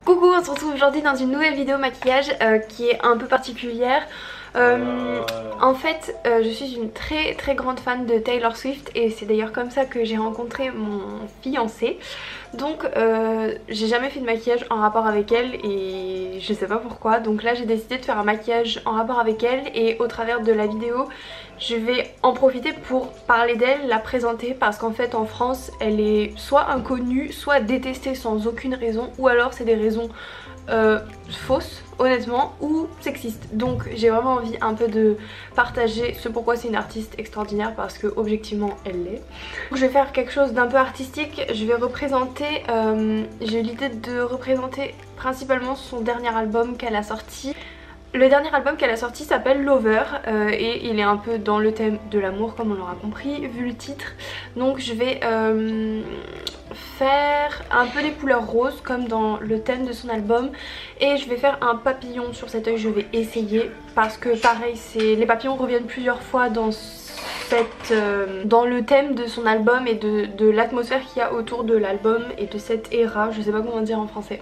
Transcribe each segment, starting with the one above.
Coucou, on se retrouve aujourd'hui dans une nouvelle vidéo maquillage qui est un peu particulière. En fait, je suis une très grande fan de Taylor Swift et c'est d'ailleurs comme ça que j'ai rencontré mon fiancé. Donc j'ai jamais fait de maquillage en rapport avec elle et je sais pas pourquoi. Donc là j'ai décidé de faire un maquillage en rapport avec elle et au travers de la vidéo je vais en profiter pour parler d'elle, la présenter, parce qu'en fait en France elle est soit inconnue, soit détestée sans aucune raison, ou alors c'est des raisons fausses honnêtement, ou sexistes. Donc j'ai vraiment envie un peu de partager ce pourquoi c'est une artiste extraordinaire, parce que objectivement elle l'est. Je vais faire quelque chose d'un peu artistique, je vais représenter, j'ai eu l'idée de représenter principalement son dernier album qu'elle a sorti. Le dernier album qu'elle a sorti s'appelle Lover et il est un peu dans le thème de l'amour comme on l'aura compris vu le titre. Donc je vais faire un peu des couleurs roses comme dans le thème de son album et je vais faire un papillon sur cet œil. Je vais essayer parce que pareil, les papillons reviennent plusieurs fois dans dans le thème de son album et de l'atmosphère qu'il y a autour de l'album et de cette era, je sais pas comment dire en français.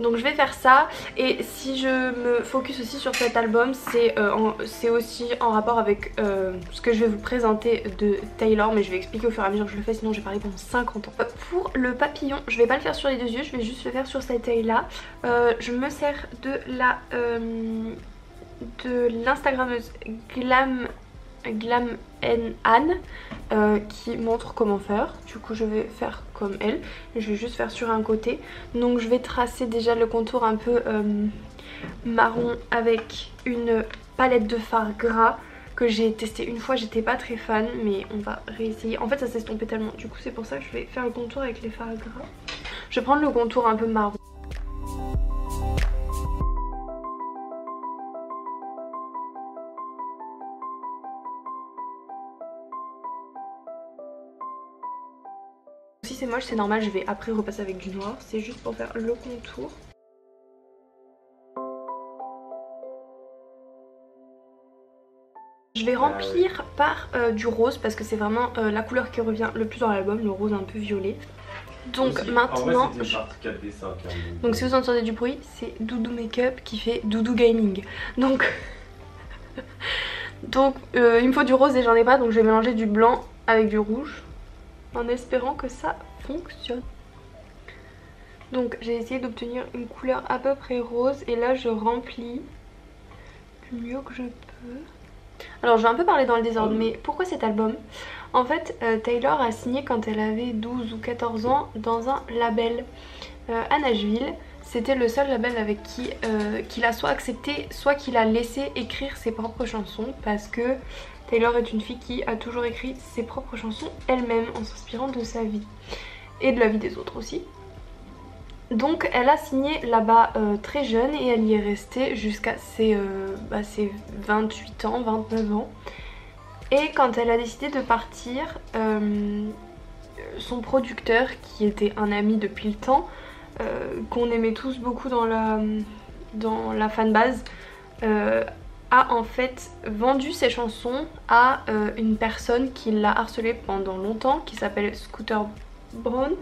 Donc je vais faire ça, et si je me focus aussi sur cet album, c'est aussi en rapport avec ce que je vais vous présenter de Taylor, mais je vais expliquer au fur et à mesure que je le fais, sinon j'ai parlé pendant 50 ans. Pour le papillon, je vais pas le faire sur les deux yeux, je vais juste le faire sur cet œil là. Je me sers de l'instagrammeuse Glam Anne qui montre comment faire. Du coup je vais faire comme elle, je vais juste faire sur un côté. Donc je vais tracer déjà le contour un peu marron avec une palette de fard gras que j'ai testé une fois, j'étais pas très fan, mais on va réessayer. En fait ça s'est estompé tellement, du coup c'est pour ça que je vais faire le contour avec les fards gras. Je vais prendre le contour un peu marron. Si c'est moche c'est normal, je vais après repasser avec du noir, c'est juste pour faire le contour. Je vais remplir par du rose parce que c'est vraiment la couleur qui revient le plus dans l'album, le rose un peu violet. Donc aussi, maintenant, donc si vous entendez du bruit, c'est Doudou Makeup qui fait Doudou Gaming. Donc, il me faut du rose et j'en ai pas, donc je vais mélanger du blanc avec du rouge en espérant que ça fonctionne. Donc j'ai essayé d'obtenir une couleur à peu près rose et là je remplis du mieux que je peux. Alors je vais un peu parler dans le désordre, mais pourquoi cet album? En fait Taylor a signé quand elle avait 12 ou 14 ans dans un label à Nashville. C'était le seul label avec qui qu'il a soit accepté, soit qu'il a laissé écrire ses propres chansons, parce que Taylor est une fille qui a toujours écrit ses propres chansons elle-même en s'inspirant de sa vie et de la vie des autres aussi. Donc elle a signé là-bas très jeune et elle y est restée jusqu'à ses 28 ans, 29 ans. Et quand elle a décidé de partir, son producteur, qui était un ami depuis le temps, qu'on aimait tous beaucoup dans la fanbase, a en fait vendu ses chansons à une personne qui l'a harcelée pendant longtemps, qui s'appelle Scooter Braun,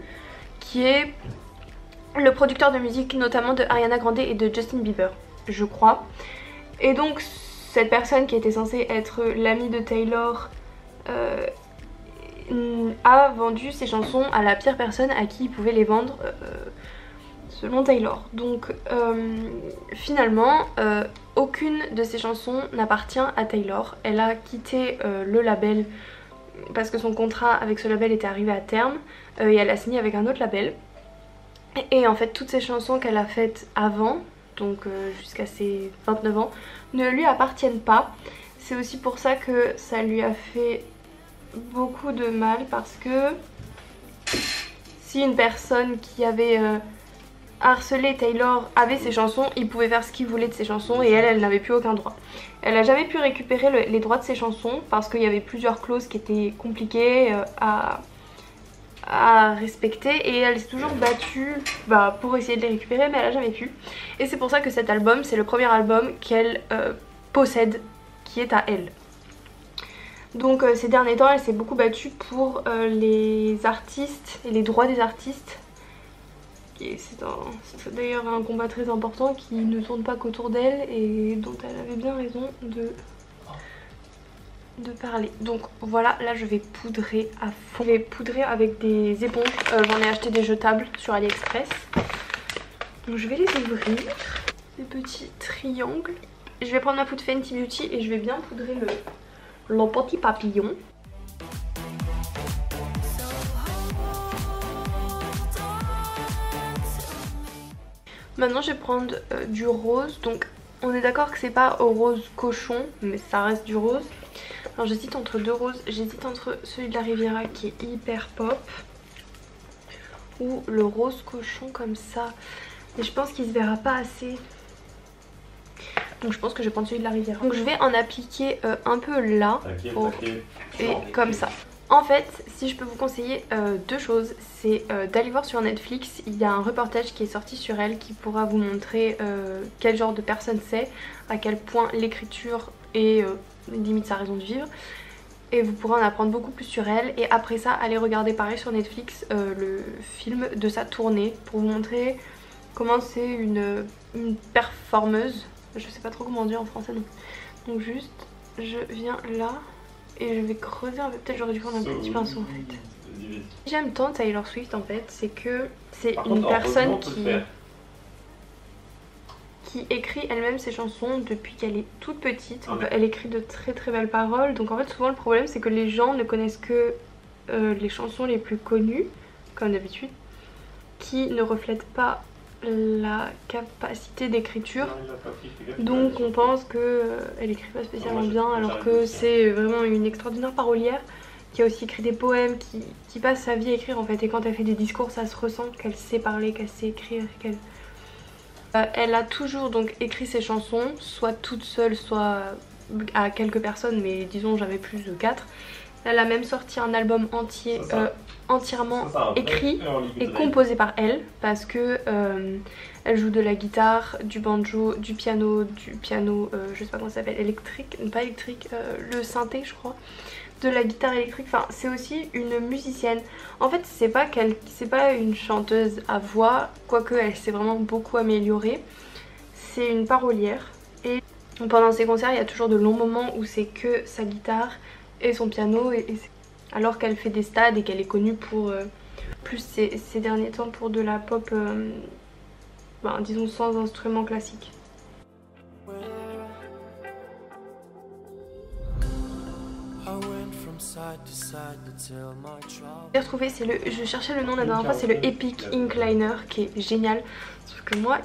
qui est le producteur de musique notamment de Ariana Grande et de Justin Bieber, je crois. Et donc cette personne qui était censée être l'amie de Taylor a vendu ses chansons à la pire personne à qui il pouvait les vendre selon Taylor. Donc finalement aucune de ces chansons n'appartient à Taylor. Elle a quitté le label parce que son contrat avec ce label était arrivé à terme et elle a signé avec un autre label. Et en fait toutes ces chansons qu'elle a faites avant, donc jusqu'à ses 29 ans, ne lui appartiennent pas. C'est aussi pour ça que ça lui a fait beaucoup de mal, parce que si une personne qui avait harcelé Taylor avait ses chansons, il pouvait faire ce qu'il voulait de ses chansons et elle n'avait plus aucun droit. Elle n'a jamais pu récupérer les droits de ses chansons parce qu'il y avait plusieurs clauses qui étaient compliquées à respecter, et elle s'est toujours battue pour essayer de les récupérer, mais elle a jamais pu. Et c'est pour ça que cet album, c'est le premier album qu'elle possède, qui est à elle. Donc ces derniers temps elle s'est beaucoup battue pour les artistes et les droits des artistes Et c'est d'ailleurs un combat très important qui ne tourne pas qu'autour d'elle et dont elle avait bien raison de parler. Donc voilà, là je vais poudrer à fond. Je vais poudrer avec des éponges. J'en ai acheté des jetables sur AliExpress. Donc je vais les ouvrir. Des petits triangles. Je vais prendre ma poudre Fenty Beauty et je vais bien poudrer le petit papillon. Maintenant je vais prendre du rose. Donc on est d'accord que c'est pas au rose cochon, mais ça reste du rose. Alors j'hésite entre deux roses. J'hésite entre celui de la Riviera qui est hyper pop ou le rose cochon comme ça. Mais je pense qu'il se verra pas assez. Donc je pense que je vais prendre celui de la Riviera. Donc je vais en appliquer un peu là. Et comme ça. En fait, si je peux vous conseiller deux choses, c'est d'aller voir sur Netflix, il y a un reportage qui est sorti sur elle qui pourra vous montrer quel genre de personne c'est, à quel point l'écriture est limite sa raison de vivre. Et vous pourrez en apprendre beaucoup plus sur elle. Et après ça, allez regarder pareil sur Netflix le film de sa tournée pour vous montrer comment c'est une performeuse. Je sais pas trop comment dire en français non. Donc juste, je viens là. Et je vais creuser un peu, peut-être j'aurais dû prendre un petit pinceau en fait. J'aime tant Taylor Swift en fait, c'est que c'est une personne qui écrit elle-même ses chansons depuis qu'elle est toute petite. Elle écrit de très très belles paroles, donc en fait souvent le problème c'est que les gens ne connaissent que les chansons les plus connues, comme d'habitude, qui ne reflètent pas la capacité d'écriture, donc on pense qu'elle écrit pas spécialement bien alors que c'est vraiment une extraordinaire parolière qui a aussi écrit des poèmes, qui passe sa vie à écrire en fait, et quand elle fait des discours ça se ressent qu'elle sait parler, qu'elle sait écrire, qu'elle... elle a toujours donc écrit ses chansons, soit toute seule, soit à quelques personnes, mais disons j'avais plus de 4. Elle a même sorti un album entier, entièrement écrit et composé par elle, parce que elle joue de la guitare, du banjo, du piano, je sais pas comment ça s'appelle, électrique, pas électrique, le synthé je crois, de la guitare électrique, enfin c'est aussi une musicienne. En fait c'est pas une chanteuse à voix, quoique elle s'est vraiment beaucoup améliorée, c'est une parolière. Et pendant ses concerts il y a toujours de longs moments où c'est que sa guitare et son piano, alors qu'elle fait des stades et qu'elle est connue pour plus ces derniers temps pour de la pop disons sans instrument classique. J'ai retrouvé, je cherchais le nom la dernière fois, c'est le Epic Ink Liner qui est génial, sauf que moi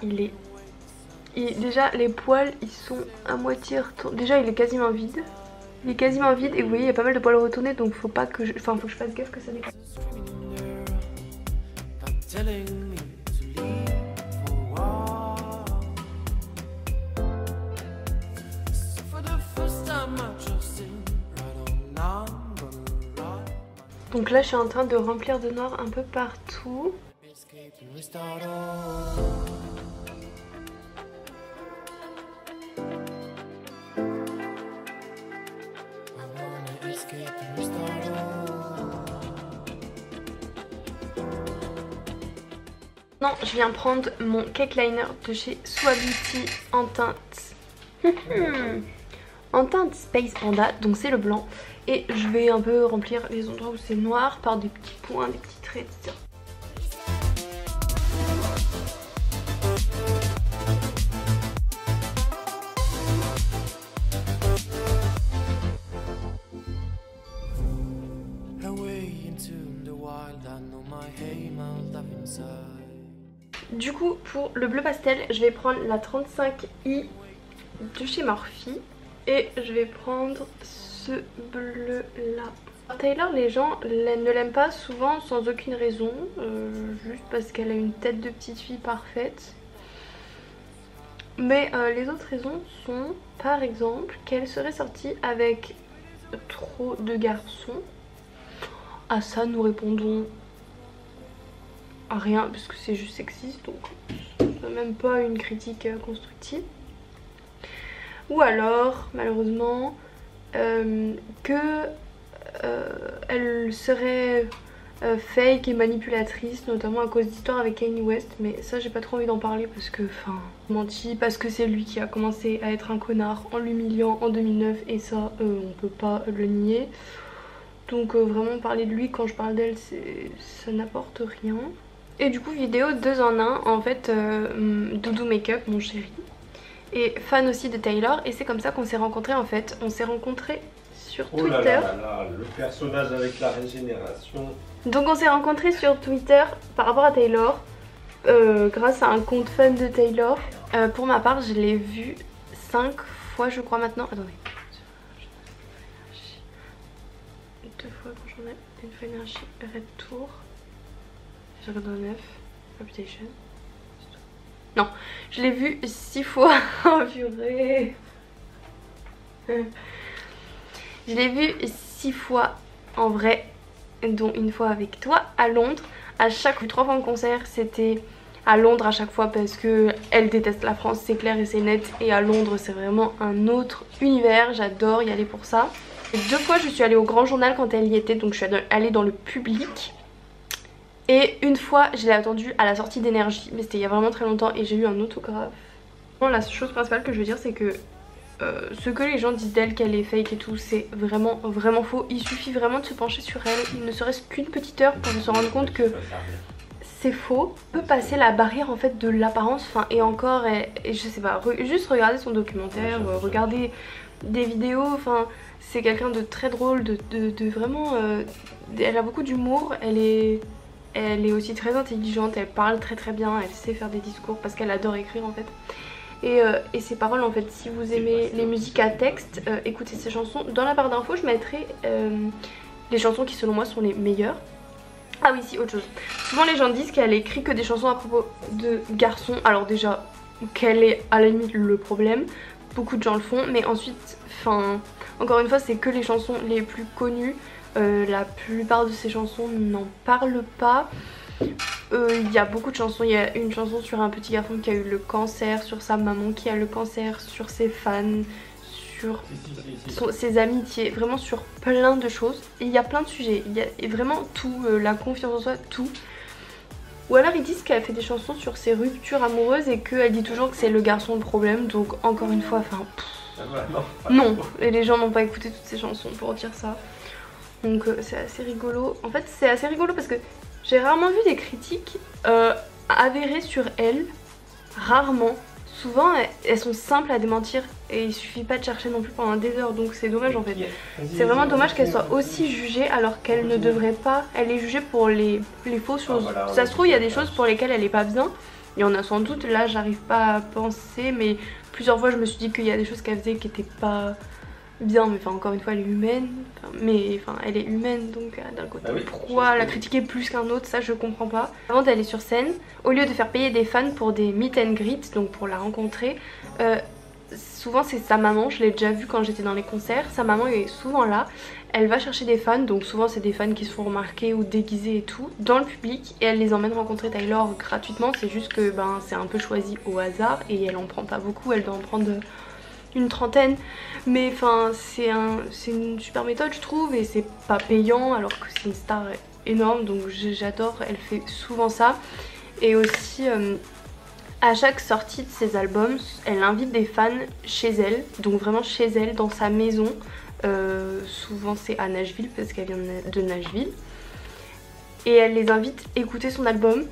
déjà les poils ils sont à moitié retournés, déjà il est quasiment vide. Il est quasiment vide et vous voyez il y a pas mal de poils retournés, donc faut pas que faut que je fasse gaffe que ça dépasse. Donc là je suis en train de remplir de noir un peu partout. Non, je viens prendre mon cake liner de chez Soi Beauty en teinte en teinte Space Panda, donc c'est le blanc, et je vais un peu remplir les endroits où c'est noir par des petits points, des petits traits, etc. Du coup pour le bleu pastel je vais prendre la 35i de chez Morphe et je vais prendre ce bleu là. Taylor, les gens ne l'aiment pas souvent sans aucune raison, juste parce qu'elle a une tête de petite fille parfaite. Mais les autres raisons sont par exemple qu'elle serait sortie avec trop de garçons. À ça nous répondons à rien parce que c'est juste sexiste, donc c'est même pas une critique constructive. Ou alors malheureusement elle serait fake et manipulatrice, notamment à cause d'histoires avec Kanye West, mais ça j'ai pas trop envie d'en parler parce que, enfin, menti, parce que c'est lui qui a commencé à être un connard en l'humiliant en 2009 et ça, on peut pas le nier. Donc vraiment parler de lui quand je parle d'elle, ça n'apporte rien. Et du coup vidéo 2 en 1, en fait Doudou Makeup, mon chéri, est fan aussi de Taylor et c'est comme ça qu'on s'est rencontrés en fait. On s'est rencontrés sur Twitter. Oh là là là là, le personnage avec la régénération. Donc on s'est rencontrés sur Twitter par rapport à Taylor, grâce à un compte fan de Taylor. Pour ma part je l'ai vu 5 fois je crois maintenant. Attendez. 2 fois quand j'en ai, une fois énergie, Red Tour, 9, Reputation. Non, je l'ai vu 6 fois. Oh purée. Je l'ai vu 6 fois en vrai, dont une fois avec toi à Londres. À chaque 3 fois en concert, c'était à Londres à chaque fois parce que elle déteste la France, c'est clair et c'est net. Et à Londres, c'est vraiment un autre univers. J'adore y aller pour ça. 2 fois, je suis allée au Grand Journal quand elle y était, donc je suis allée dans le public. Et une fois, je l'ai attendue à la sortie d'Énergie, mais c'était il y a vraiment très longtemps et j'ai eu un autographe. Bon, la chose principale que je veux dire, c'est que ce que les gens disent d'elle, qu'elle est fake et tout, c'est vraiment vraiment faux. Il suffit vraiment de se pencher sur elle, ne serait-ce qu'une petite heure pour se rendre compte que c'est faux. On peut passer la barrière en fait de l'apparence, enfin et encore, et je sais pas, juste regarder son documentaire, regarder des vidéos, enfin c'est quelqu'un de très drôle, de vraiment... elle a beaucoup d'humour, elle est aussi très intelligente, elle parle très très bien, elle sait faire des discours parce qu'elle adore écrire en fait. Et ses paroles en fait, si vous aimez les musiques à texte, écoutez ses chansons. Dans la barre d'infos je mettrai les chansons qui selon moi sont les meilleures. Ah oui si, autre chose. Souvent les gens disent qu'elle écrit que des chansons à propos de garçons. Alors déjà, quel est à la limite le problème? Beaucoup de gens le font, mais ensuite, enfin, encore une fois c'est que les chansons les plus connues. La plupart de ces chansons n'en parlent pas. Il y a beaucoup de chansons, il y a une chanson sur un petit garçon qui a eu le cancer, sur sa maman qui a le cancer, sur ses fans, sur ses amitiés, vraiment sur plein de choses. Et il y a plein de sujets, il y a vraiment tout, la confiance en soi, tout. Ou alors ils disent qu'elle fait des chansons sur ses ruptures amoureuses et qu'elle dit toujours que c'est le garçon le problème, donc encore une fois, enfin... non, et les gens n'ont pas écouté toutes ces chansons pour dire ça. Donc c'est assez rigolo. En fait c'est assez rigolo parce que j'ai rarement vu des critiques avérées sur elle. Rarement. Souvent elles sont simples à démentir et il suffit pas de chercher non plus pendant des heures. Donc c'est dommage en fait. C'est vraiment dommage qu'elle soit aussi jugée alors qu'elle ne devrait pas. Elle est jugée pour les fausses choses. Ça se trouve il y a des choses pour lesquelles elle est pas bien. Il y en a sans doute, là j'arrive pas à penser, mais plusieurs fois je me suis dit qu'il y a des choses qu'elle faisait qui étaient pas bien, mais enfin encore une fois elle est humaine, mais enfin elle est humaine donc d'un côté pourquoi la critiquer plus qu'un autre, ça je comprends pas. Avant d'aller sur scène, au lieu de faire payer des fans pour des meet and greet, donc pour la rencontrer, souvent c'est sa maman, je l'ai déjà vu quand j'étais dans les concerts, sa maman est souvent là, elle va chercher des fans, donc souvent c'est des fans qui se font remarquer ou déguisés et tout, dans le public et elle les emmène rencontrer Taylor gratuitement, c'est juste que ben c'est un peu choisi au hasard et elle en prend pas beaucoup, elle doit en prendre une trentaine, mais enfin c'est une super méthode je trouve et c'est pas payant alors que c'est une star énorme donc j'adore, elle fait souvent ça. Et aussi à chaque sortie de ses albums elle invite des fans chez elle, donc vraiment chez elle dans sa maison, souvent c'est à Nashville parce qu'elle vient de Nashville, et elle les invite à écouter son album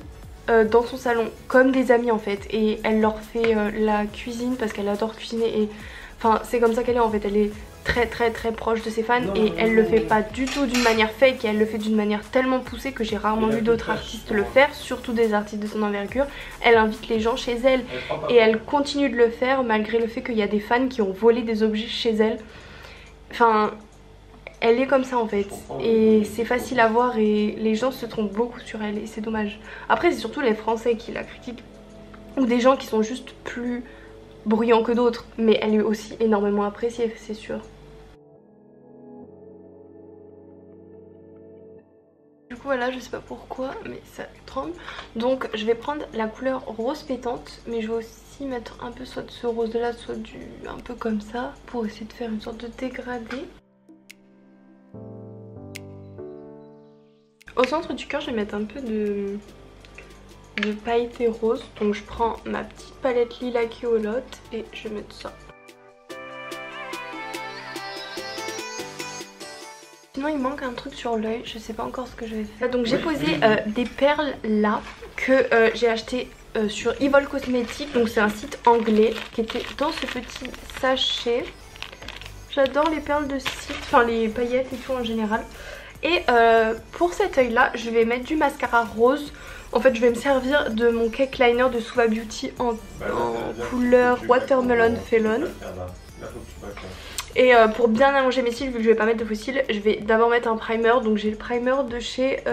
dans son salon comme des amis en fait, et elle leur fait la cuisine parce qu'elle adore cuisiner et enfin c'est comme ça qu'elle est en fait, elle est très très très proche de ses fans et elle le fait pas du tout d'une manière fake et elle le fait d'une manière tellement poussée que j'ai rarement vu d'autres artistes le faire, surtout des artistes de son envergure. Elle invite les gens chez elle et elle continue de le faire malgré le fait qu'il y a des fans qui ont volé des objets chez elle. Enfin elle est comme ça en fait et c'est facile à voir et les gens se trompent beaucoup sur elle et c'est dommage. Après c'est surtout les Français qui la critiquent ou des gens qui sont juste plus bruyants que d'autres, mais elle est aussi énormément appréciée, c'est sûr. Du coup voilà, je sais pas pourquoi mais ça tremble, donc je vais prendre la couleur rose pétante, mais je vais aussi mettre un peu soit de ce rose de là, soit du un peu comme ça pour essayer de faire une sorte de dégradé. En centre du cœur je vais mettre un peu de pailleté rose. Donc je prends ma petite palette lilas qui holote et je vais mettre ça. Sinon il manque un truc sur l'œil, je sais pas encore ce que je vais faire. Donc j'ai posé des perles là que j'ai acheté sur Evil Cosmetics. Donc c'est un site anglais qui était dans ce petit sachet. J'adore les perles de site, enfin les paillettes et tout en général. Et pour cet œil là je vais mettre du mascara rose. En fait je vais me servir de mon cake liner de Suva Beauty en couleur Watermelon Felon. Et pour bien allonger mes cils, vu que je vais pas mettre de faux cils, je vais d'abord mettre un primer. Donc j'ai le primer de chez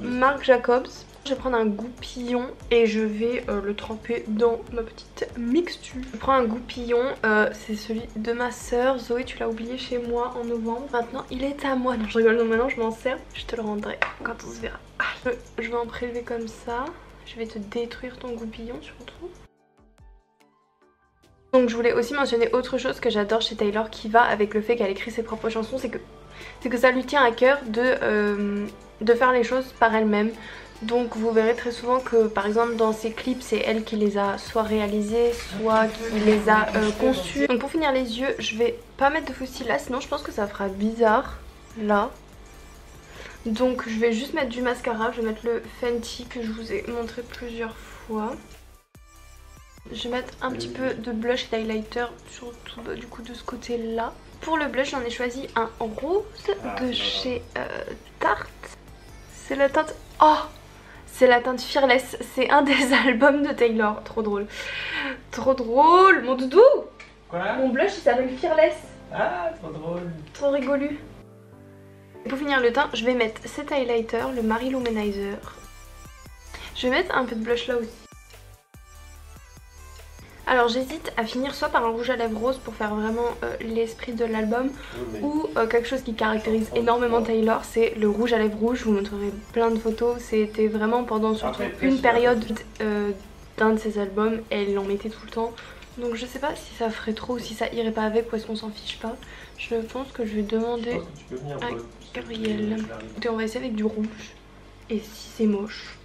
Marc Jacobs. Je vais prendre un goupillon et je vais le tremper dans ma petite mixture. Je prends un goupillon, c'est celui de ma soeur. Zoé, tu l'as oublié chez moi en novembre. Maintenant il est à moi. Non je rigole, donc maintenant je m'en sers. Je te le rendrai quand on se verra. Je vais en prélever comme ça. Je vais te détruire ton goupillon surtout. Donc je voulais aussi mentionner autre chose que j'adore chez Taylor qui va avec le fait qu'elle écrit ses propres chansons, c'est que ça lui tient à cœur de faire les choses par elle-même. Donc vous verrez très souvent que par exemple dans ses clips c'est elle qui les a soit réalisés, soit qui les a conçus. Donc pour finir les yeux je vais pas mettre de faux cils là, sinon je pense que ça fera bizarre là. Donc je vais juste mettre du mascara, je vais mettre le Fenty que je vous ai montré plusieurs fois. Je vais mettre un petit peu de blush et d'highlighter surtout du coup de ce côté là. Pour le blush j'en ai choisi un rose de chez Tarte. C'est la teinte... Oh, c'est la teinte Fearless, c'est un des albums de Taylor. Trop drôle. Trop drôle, mon doudou. Quoi? Mon blush il s'appelle Fearless. Ah, trop drôle. Trop rigolu. Pour finir le teint, je vais mettre cet highlighter, le Marie Luminizer. Je vais mettre un peu de blush là aussi. Alors j'hésite à finir soit par un rouge à lèvres rose pour faire vraiment l'esprit de l'album, ou quelque chose qui caractérise énormément Taylor, c'est le rouge à lèvres rouge. Je vous montrerai plein de photos, c'était vraiment pendant surtout une période d'un de ses albums, elle en mettait tout le temps. Donc je sais pas si ça ferait trop ou si ça irait pas avec ou est-ce qu'on s'en fiche pas. Je pense que je vais demander à Gabriel. Écoutez, on va essayer avec du rouge et si c'est moche,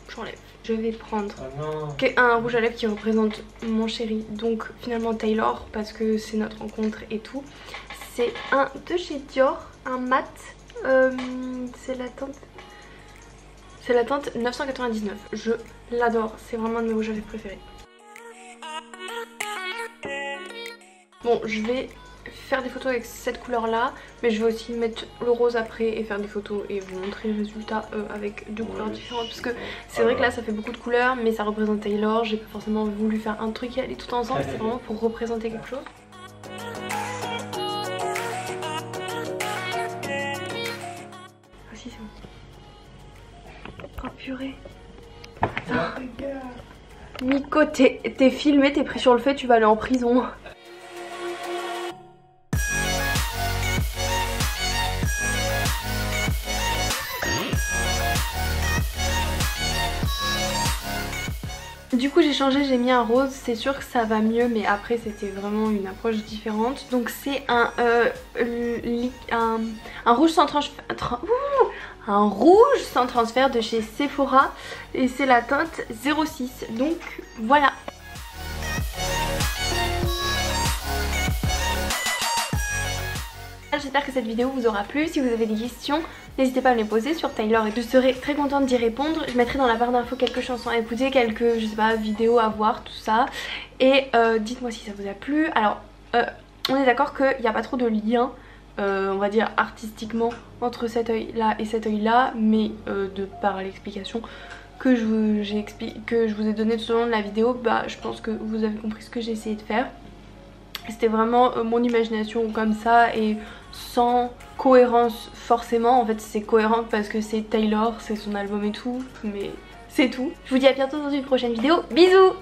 j'enlève. Je vais prendre un rouge à lèvres qui représente mon chéri, donc finalement Taylor parce que c'est notre rencontre et tout. C'est un de chez Dior, un mat, c'est la teinte 999. Je l'adore, c'est vraiment un de mes rouges à lèvres préférés. Bon, je vais faire des photos avec cette couleur là, mais je vais aussi mettre le rose après et faire des photos et vous montrer le résultat avec deux couleurs différentes, parce que c'est vrai que là ça fait beaucoup de couleurs mais ça représente Taylor. J'ai pas forcément voulu faire un truc qui allait tout ensemble, c'est vraiment pour représenter quelque chose. Ah si, c'est bon. Oh purée. Attends. Nico, t'es filmé, t'es pris sur le fait, tu vas aller en prison. Du coup j'ai changé, j'ai mis un rose, c'est sûr que ça va mieux mais après c'était vraiment une approche différente. Donc c'est un rouge sans transfert de chez Sephora et c'est la teinte 06. Donc voilà. J'espère que cette vidéo vous aura plu. Si vous avez des questions, n'hésitez pas à me les poser sur Taylor et je serai très contente d'y répondre. Je mettrai dans la barre d'infos quelques chansons à écouter, quelques, je sais pas, vidéos à voir, tout ça. Et dites-moi si ça vous a plu. Alors, on est d'accord qu'il n'y a pas trop de lien, on va dire artistiquement, entre cet œil là et cet œil là, mais de par l'explication que je vous ai donnée tout au long de la vidéo, bah je pense que vous avez compris ce que j'ai essayé de faire. C'était vraiment mon imagination comme ça et sans cohérence forcément. En fait c'est cohérent parce que c'est Taylor, c'est son album et tout, mais c'est tout. Je vous dis à bientôt dans une prochaine vidéo. Bisous!